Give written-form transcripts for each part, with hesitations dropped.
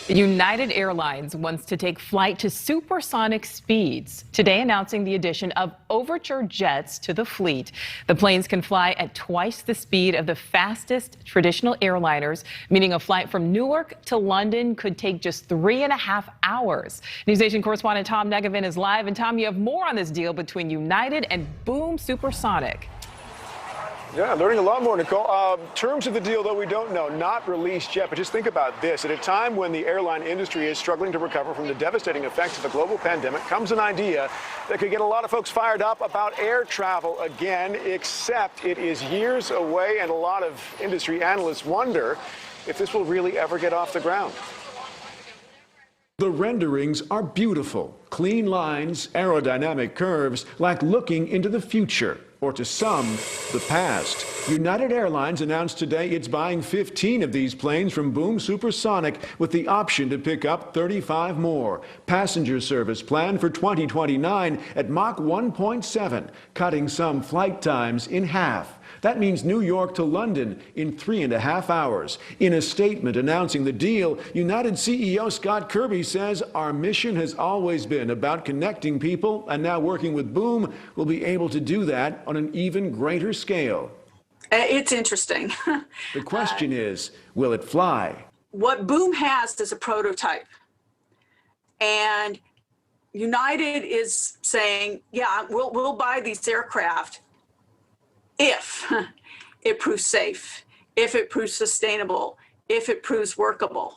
United Airlines wants to take flight to supersonic speeds, today announcing the addition of Overture jets to the fleet. The planes can fly at twice the speed of the fastest traditional airliners, meaning a flight from Newark to London could take just 3.5 hours. NewsNation correspondent Tom Negevin is live. And Tom, you have more on this deal between United and Boom Supersonic. Yeah, learning a lot more, Nicole. Terms of the deal, though, we don't know, not released yet. But just think about this. At a time when the airline industry is struggling to recover from the devastating effects of a global pandemic, comes an idea that could get a lot of folks fired up about air travel again, except it is years away, and a lot of industry analysts wonder if this will really ever get off the ground. The renderings are beautiful. Clean lines, aerodynamic curves, like looking into the future, or to some, the past. United Airlines announced today it's buying 15 of these planes from Boom Supersonic with the option to pick up 35 more. Passenger service planned for 2029 at Mach 1.7, cutting some flight times in half. That means New York to London in 3.5 hours. In a statement announcing the deal, United CEO Scott Kirby says our mission has always been about connecting people, and now working with Boom, we'll be able to do that on an even greater scale. It's interesting. The question is, will it fly? What Boom has is a prototype. And United is saying, yeah, we'll buy these aircraft if it proves safe, if it proves sustainable, if it proves workable.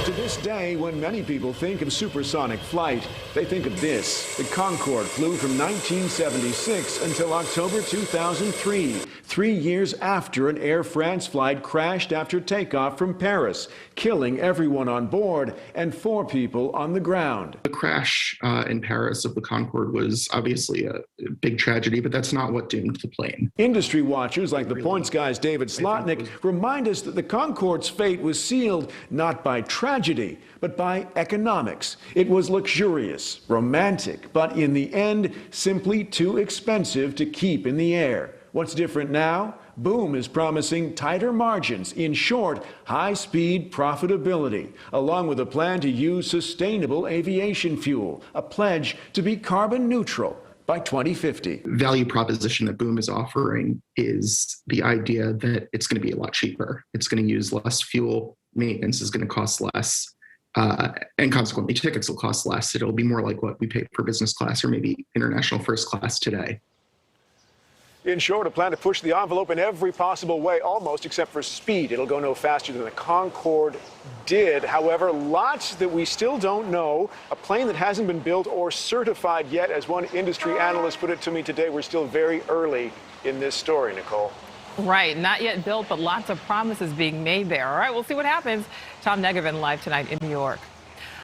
To this day, when many people think of supersonic flight, they think of this. The Concorde flew from 1976 until October 2003, 3 years after an Air France flight crashed after takeoff from Paris, killing everyone on board and 4 people on the ground. The crash in Paris of the Concorde was obviously a big tragedy, but that's not what doomed the plane. Industry watchers like the Points guy's David Slotnick remind us that the Concorde's fate was sealed not by tragedy, but by economics. It was luxurious, romantic, but in the end, simply too expensive to keep in the air. What's different now? Boom is promising tighter margins, in short, high-speed profitability, along with a plan to use sustainable aviation fuel, a pledge to be carbon neutral by 2050. Value proposition that Boom is offering is the idea that it's going to be a lot cheaper. It's going to use less fuel. Maintenance is going to cost less. And consequently, tickets will cost less. It'll be more like what we pay for business class or maybe international first class today. In short, a plan to push the envelope in every possible way, almost, except for speed. It'll go no faster than the Concorde did. However, lots that we still don't know. A plane that hasn't been built or certified yet. As one industry analyst put it to me today, we're still very early in this story, Nicole. Right, not yet built, but lots of promises being made there. All right, we'll see what happens. Tom Negevin live tonight in New York.